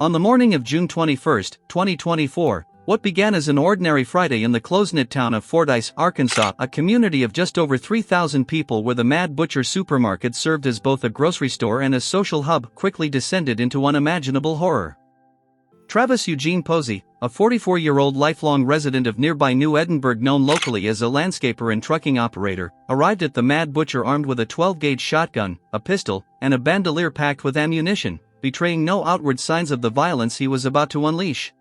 On the morning of June 21, 2024, what began as an ordinary Friday in the close-knit town of Fordyce, Arkansas, a community of just over 3,000 people where the Mad Butcher supermarket served as both a grocery store and a social hub, quickly descended into unimaginable horror. Travis Eugene Posey, a 44-year-old lifelong resident of nearby New Edinburgh known locally as a landscaper and trucking operator, arrived at the Mad Butcher armed with a 12-gauge shotgun, a pistol, and a bandolier packed with ammunition, betraying no outward signs of the violence he was about to unleash.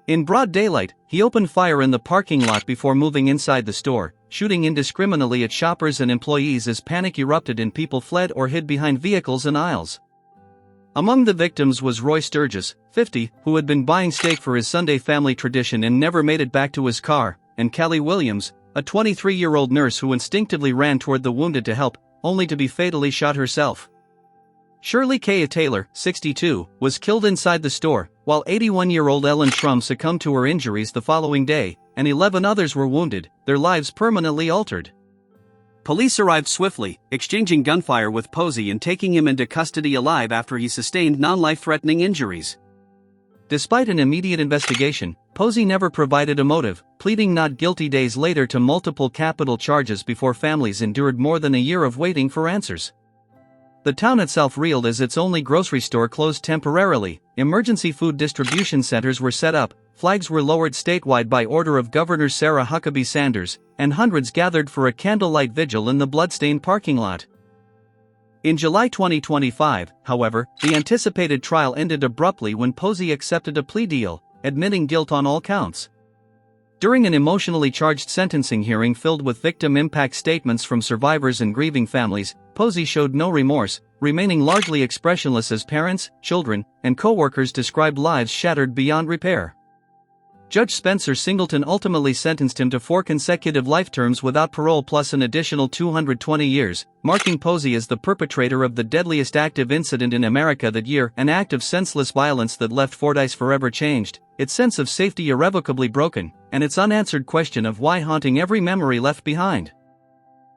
In broad daylight, he opened fire in the parking lot before moving inside the store, shooting indiscriminately at shoppers and employees as panic erupted and people fled or hid behind vehicles and aisles. Among the victims was Roy Sturgis, 50, who had been buying steak for his Sunday family tradition and never made it back to his car, and Callie Williams, a 23-year-old nurse who instinctively ran toward the wounded to help, only to be fatally shot herself. Shirley K. Taylor, 62, was killed inside the store, while 81-year-old Ellen Shrum succumbed to her injuries the following day, and 11 others were wounded, their lives permanently altered. Police arrived swiftly, exchanging gunfire with Posey and taking him into custody alive after he sustained non-life-threatening injuries. Despite an immediate investigation, Posey never provided a motive, pleading not guilty days later to multiple capital charges before families endured more than a year of waiting for answers. The town itself reeled as its only grocery store closed temporarily, emergency food distribution centers were set up, flags were lowered statewide by order of Governor Sarah Huckabee Sanders, and hundreds gathered for a candlelight vigil in the blood-stained parking lot. In July 2025, however, the anticipated trial ended abruptly when Posey accepted a plea deal, admitting guilt on all counts. During an emotionally charged sentencing hearing filled with victim impact statements from survivors and grieving families, Posey showed no remorse, remaining largely expressionless as parents, children, and co-workers described lives shattered beyond repair. Judge Spencer Singleton ultimately sentenced him to 4 consecutive life terms without parole plus an additional 220 years, marking Posey as the perpetrator of the deadliest active incident in America that year, an act of senseless violence that left Fordyce forever changed, its sense of safety irrevocably broken, and its unanswered question of why haunting every memory left behind.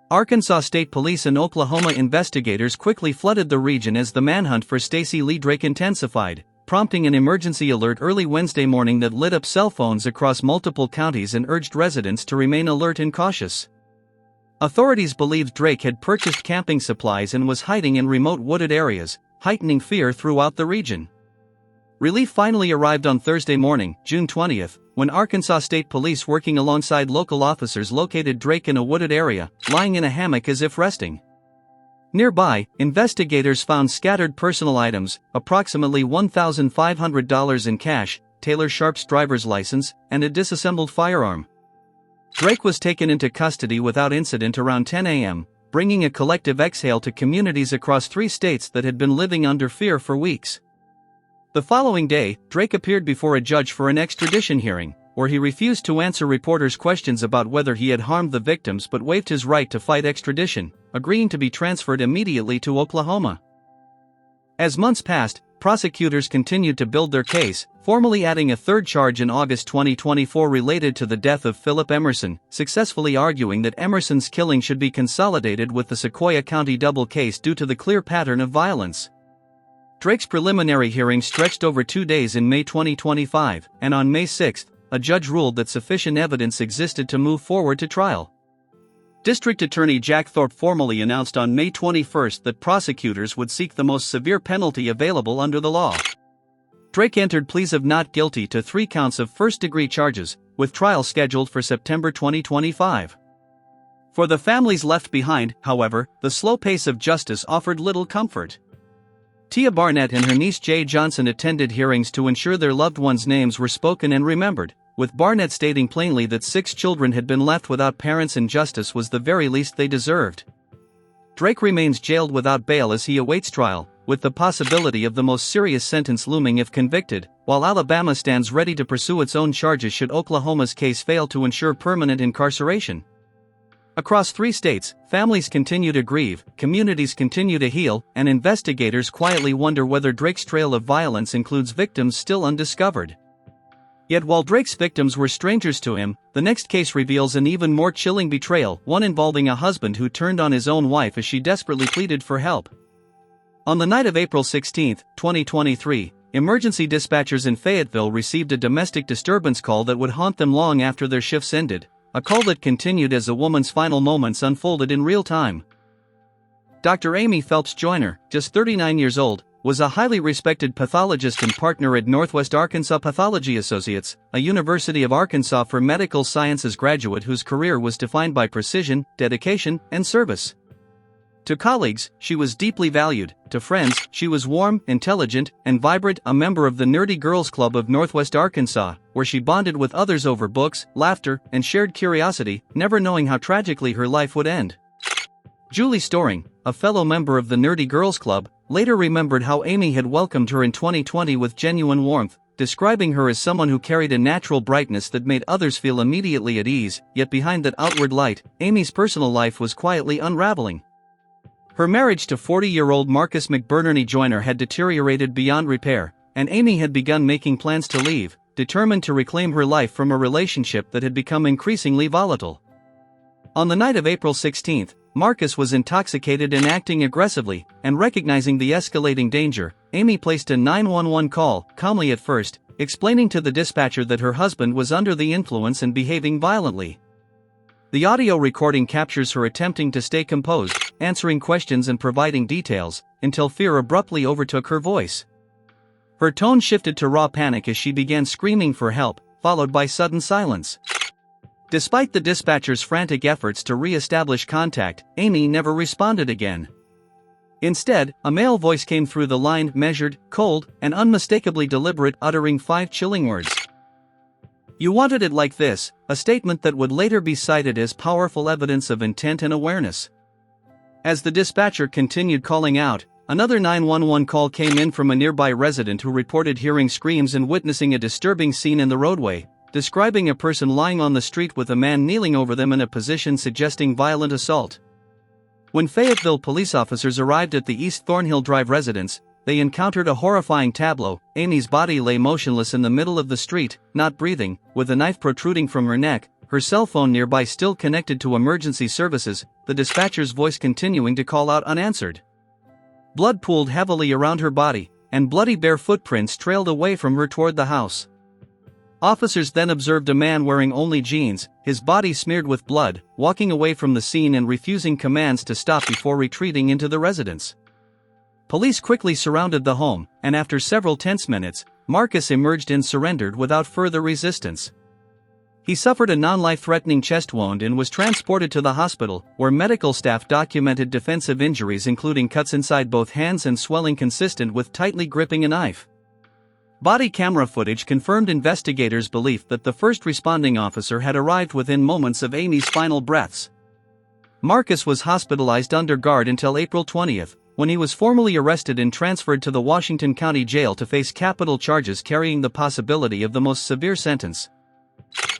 Arkansas State Police and Oklahoma investigators quickly flooded the region as the manhunt for Stacey Lee Drake intensified, prompting an emergency alert early Wednesday morning that lit up cell phones across multiple counties and urged residents to remain alert and cautious. Authorities believed Drake had purchased camping supplies and was hiding in remote wooded areas, heightening fear throughout the region. Relief finally arrived on Thursday morning, June 20, when Arkansas State Police working alongside local officers located Drake in a wooded area, lying in a hammock as if resting. Nearby, investigators found scattered personal items, approximately $1,500 in cash, Taylor Sharp's driver's license, and a disassembled firearm. Drake was taken into custody without incident around 10 a.m., bringing a collective exhale to communities across 3 states that had been living under fear for weeks. The following day, Drake appeared before a judge for an extradition hearing, where he refused to answer reporters' questions about whether he had harmed the victims but waived his right to fight extradition, agreeing to be transferred immediately to Oklahoma. As months passed, prosecutors continued to build their case, formally adding a 3rd charge in August 2024 related to the death of Philip Emerson, successfully arguing that Emerson's killing should be consolidated with the Sequoyah County double case due to the clear pattern of violence. Drake's preliminary hearing stretched over 2 days in May 2025, and on May 6, a judge ruled that sufficient evidence existed to move forward to trial. District Attorney Jack Thorpe formally announced on May 21 that prosecutors would seek the most severe penalty available under the law. Drake entered pleas of not guilty to 3 counts of first-degree charges, with trial scheduled for September 2025. For the families left behind, however, the slow pace of justice offered little comfort. Tia Barnett and her niece Jay Johnson attended hearings to ensure their loved ones' names were spoken and remembered, with Barnett stating plainly that 6 children had been left without parents and justice was the very least they deserved. Drake remains jailed without bail as he awaits trial, with the possibility of the most serious sentence looming if convicted, while Alabama stands ready to pursue its own charges should Oklahoma's case fail to ensure permanent incarceration. Across 3 states, families continue to grieve, communities continue to heal, and investigators quietly wonder whether Drake's trail of violence includes victims still undiscovered. Yet while Drake's victims were strangers to him, the next case reveals an even more chilling betrayal, one involving a husband who turned on his own wife as she desperately pleaded for help. On the night of April 16, 2023, emergency dispatchers in Fayetteville received a domestic disturbance call that would haunt them long after their shifts ended, a call that continued as a woman's final moments unfolded in real time. Dr. Amy Phelps Joyner, just 39 years old, was a highly respected pathologist and partner at Northwest Arkansas Pathology Associates, a University of Arkansas for medical sciences graduate whose career was defined by precision, dedication, and service. To colleagues, she was deeply valued. To friends, she was warm, intelligent, and vibrant, a member of the Nerdy Girls Club of Northwest Arkansas, where she bonded with others over books, laughter, and shared curiosity, never knowing how tragically her life would end. Julie Storing, a fellow member of the Nerdy Girls Club, later remembered how Amy had welcomed her in 2020 with genuine warmth, describing her as someone who carried a natural brightness that made others feel immediately at ease, yet behind that outward light, Amy's personal life was quietly unraveling. Her marriage to 40-year-old Marcus McBurney Joyner had deteriorated beyond repair, and Amy had begun making plans to leave, determined to reclaim her life from a relationship that had become increasingly volatile. On the night of April 16, Marcus was intoxicated and acting aggressively, and recognizing the escalating danger, Amy placed a 911 call, calmly at first, explaining to the dispatcher that her husband was under the influence and behaving violently. The audio recording captures her attempting to stay composed, answering questions and providing details, until fear abruptly overtook her voice. Her tone shifted to raw panic as she began screaming for help, followed by sudden silence. Despite the dispatcher's frantic efforts to re-establish contact, Amy never responded again. Instead, a male voice came through the line, measured, cold, and unmistakably deliberate, uttering 5 chilling words. "You wanted it like this," a statement that would later be cited as powerful evidence of intent and awareness. As the dispatcher continued calling out, another 911 call came in from a nearby resident who reported hearing screams and witnessing a disturbing scene in the roadway, describing a person lying on the street with a man kneeling over them in a position suggesting violent assault. When Fayetteville police officers arrived at the East Thornhill Drive residence, they encountered a horrifying tableau. Amy's body lay motionless in the middle of the street, not breathing, with a knife protruding from her neck, her cell phone nearby still connected to emergency services, the dispatcher's voice continuing to call out unanswered. Blood pooled heavily around her body, and bloody bare footprints trailed away from her toward the house. Officers then observed a man wearing only jeans, his body smeared with blood, walking away from the scene and refusing commands to stop before retreating into the residence. Police quickly surrounded the home, and after several tense minutes, Marcus emerged and surrendered without further resistance. He suffered a non-life-threatening chest wound and was transported to the hospital, where medical staff documented defensive injuries including cuts inside both hands and swelling consistent with tightly gripping a knife. Body camera footage confirmed investigators' belief that the first responding officer had arrived within moments of Amy's final breaths. Marcus was hospitalized under guard until April 20, when he was formally arrested and transferred to the Washington County Jail to face capital charges carrying the possibility of the most severe sentence.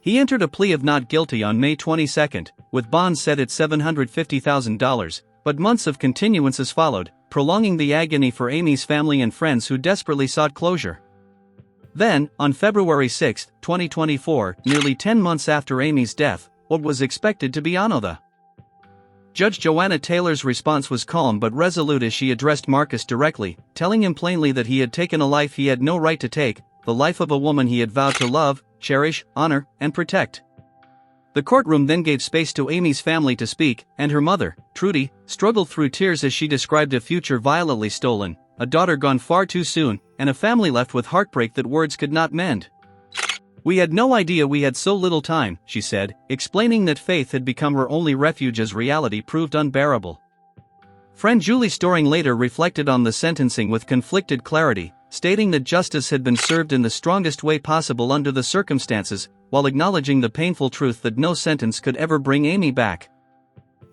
He entered a plea of not guilty on May 22, with bonds set at $750,000, but months of continuances followed, prolonging the agony for Amy's family and friends who desperately sought closure. Then, on February 6, 2024, nearly 10 months after Amy's death, what was expected to be another. Judge Joanna Taylor's response was calm but resolute as she addressed Marcus directly, telling him plainly that he had taken a life he had no right to take, the life of a woman he had vowed to love, cherish, honor, and protect. The courtroom then gave space to Amy's family to speak, and her mother, Trudy, struggled through tears as she described a future violently stolen, a daughter gone far too soon, and a family left with heartbreak that words could not mend. "We had no idea we had so little time," she said, explaining that faith had become her only refuge as reality proved unbearable. Friend Julie Storing later reflected on the sentencing with conflicted clarity, stating that justice had been served in the strongest way possible under the circumstances, while acknowledging the painful truth that no sentence could ever bring Amy back.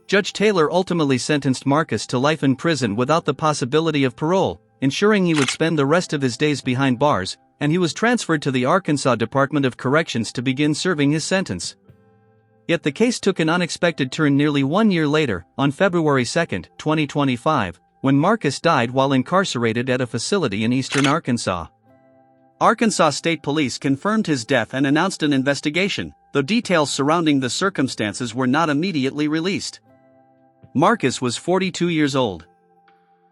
Judge Taylor ultimately sentenced Marcus to life in prison without the possibility of parole, ensuring he would spend the rest of his days behind bars, and he was transferred to the Arkansas Department of Corrections to begin serving his sentence. Yet the case took an unexpected turn nearly 1 year later, on February 2, 2025, when Marcus died while incarcerated at a facility in eastern Arkansas. Arkansas State Police confirmed his death and announced an investigation, though details surrounding the circumstances were not immediately released. Marcus was 42 years old.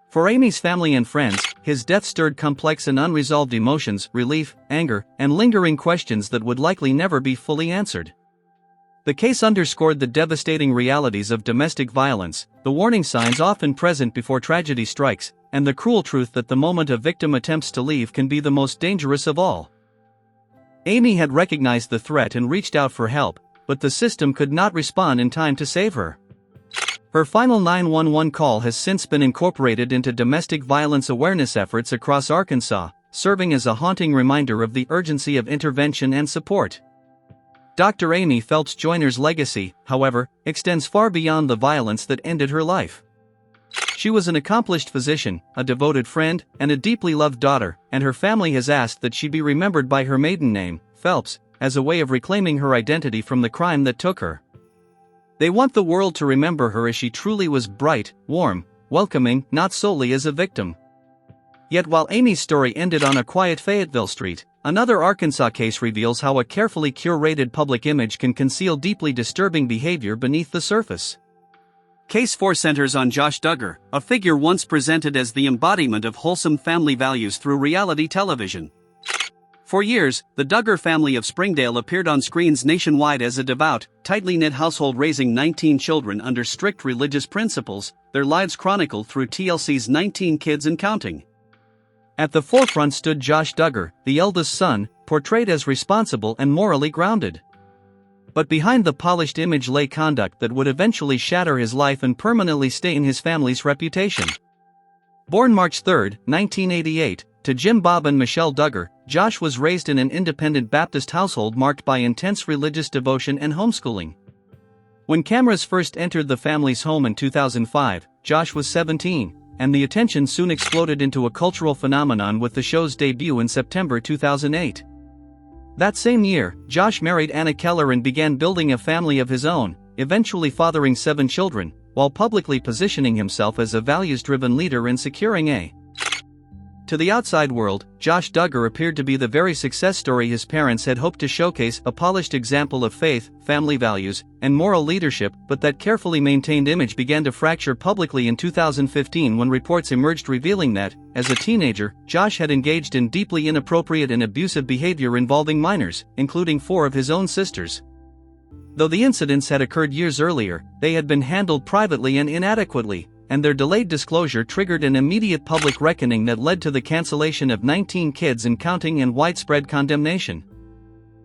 For Amy's family and friends, his death stirred complex and unresolved emotions, relief, anger, and lingering questions that would likely never be fully answered. The case underscored the devastating realities of domestic violence, the warning signs often present before tragedy strikes, and the cruel truth that the moment a victim attempts to leave can be the most dangerous of all. Amy had recognized the threat and reached out for help, but the system could not respond in time to save her. Her final 911 call has since been incorporated into domestic violence awareness efforts across Arkansas, serving as a haunting reminder of the urgency of intervention and support. Dr. Amy Phelps Joyner's legacy, however, extends far beyond the violence that ended her life. She was an accomplished physician, a devoted friend, and a deeply loved daughter, and her family has asked that she be remembered by her maiden name, Phelps, as a way of reclaiming her identity from the crime that took her. They want the world to remember her as she truly was: bright, warm, welcoming, not solely as a victim. Yet while Amy's story ended on a quiet Fayetteville street, another Arkansas case reveals how a carefully curated public image can conceal deeply disturbing behavior beneath the surface. Case 4 centers on Josh Duggar, a figure once presented as the embodiment of wholesome family values through reality television. For years, the Duggar family of Springdale appeared on screens nationwide as a devout, tightly knit household raising 19 children under strict religious principles, their lives chronicled through TLC's 19 Kids and Counting. At the forefront stood Josh Duggar, the eldest son, portrayed as responsible and morally grounded. But behind the polished image lay conduct that would eventually shatter his life and permanently stain his family's reputation. Born March 3, 1988, to Jim Bob and Michelle Duggar, Josh was raised in an independent Baptist household marked by intense religious devotion and homeschooling. When cameras first entered the family's home in 2005, Josh was 17, and the attention soon exploded into a cultural phenomenon with the show's debut in September 2008. That same year, Josh married Anna Keller and began building a family of his own, eventually fathering 7 children, while publicly positioning himself as a values-driven leader and securing a. To the outside world, Josh Duggar appeared to be the very success story his parents had hoped to showcase, a polished example of faith, family values, and moral leadership, but that carefully maintained image began to fracture publicly in 2015 when reports emerged revealing that, as a teenager, Josh had engaged in deeply inappropriate and abusive behavior involving minors, including 4 of his own sisters. Though the incidents had occurred years earlier, they had been handled privately and inadequately, and their delayed disclosure triggered an immediate public reckoning that led to the cancellation of 19 Kids and Counting and widespread condemnation.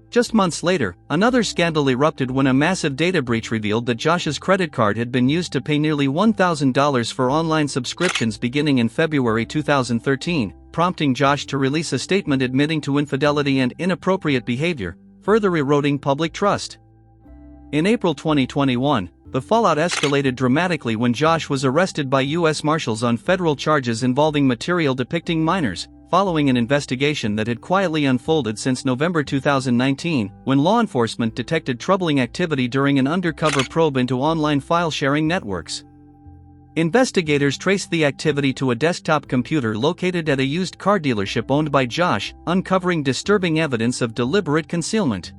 Just months later, another scandal erupted when a massive data breach revealed that Josh's credit card had been used to pay nearly $1,000 for online subscriptions beginning in February 2013, prompting Josh to release a statement admitting to infidelity and inappropriate behavior, further eroding public trust. In April 2021, the fallout escalated dramatically when Josh was arrested by U.S. Marshals on federal charges involving material depicting minors, following an investigation that had quietly unfolded since November 2019, when law enforcement detected troubling activity during an undercover probe into online file-sharing networks. Investigators traced the activity to a desktop computer located at a used car dealership owned by Josh, uncovering disturbing evidence of deliberate concealment.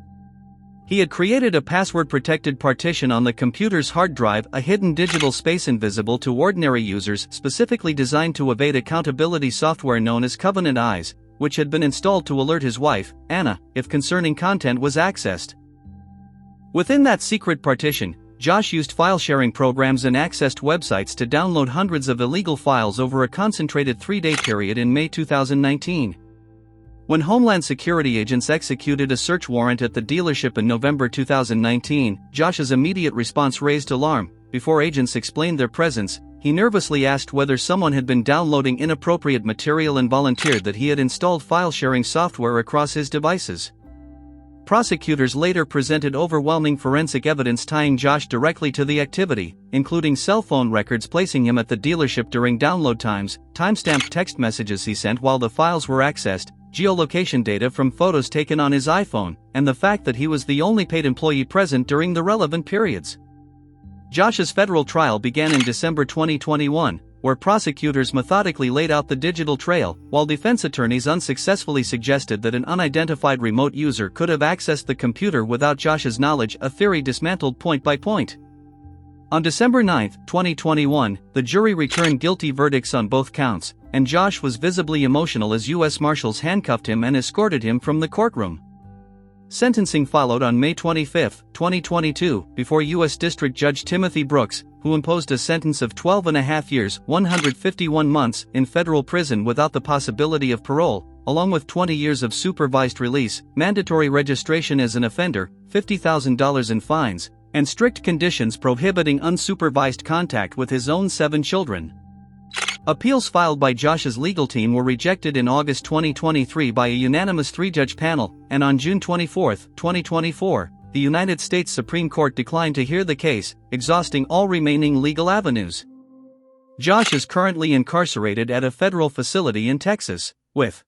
He had created a password-protected partition on the computer's hard drive, a hidden digital space invisible to ordinary users, specifically designed to evade accountability software known as Covenant Eyes, which had been installed to alert his wife, Anna, if concerning content was accessed. Within that secret partition, Josh used file-sharing programs and accessed websites to download hundreds of illegal files over a concentrated 3-day period in May 2019. When Homeland Security agents executed a search warrant at the dealership in November 2019, Josh's immediate response raised alarm. Before agents explained their presence, he nervously asked whether someone had been downloading inappropriate material and volunteered that he had installed file-sharing software across his devices. Prosecutors later presented overwhelming forensic evidence tying Josh directly to the activity, including cell phone records placing him at the dealership during download times, timestamped text messages he sent while the files were accessed, geolocation data from photos taken on his iPhone, and the fact that he was the only paid employee present during the relevant periods. Josh's federal trial began in December 2021, where prosecutors methodically laid out the digital trail, while defense attorneys unsuccessfully suggested that an unidentified remote user could have accessed the computer without Josh's knowledge, a theory dismantled point by point. On December 9, 2021, the jury returned guilty verdicts on both counts, and Josh was visibly emotional as U.S. Marshals handcuffed him and escorted him from the courtroom. Sentencing followed on May 25, 2022, before U.S. District Judge Timothy Brooks, who imposed a sentence of 12.5 years, 151 months, in federal prison without the possibility of parole, along with 20 years of supervised release, mandatory registration as an offender, $50,000 in fines, and strict conditions prohibiting unsupervised contact with his own 7 children. Appeals filed by Josh's legal team were rejected in August 2023 by a unanimous 3-judge panel, and on June 24, 2024, the United States Supreme Court declined to hear the case, exhausting all remaining legal avenues. Josh is currently incarcerated at a federal facility in Texas, with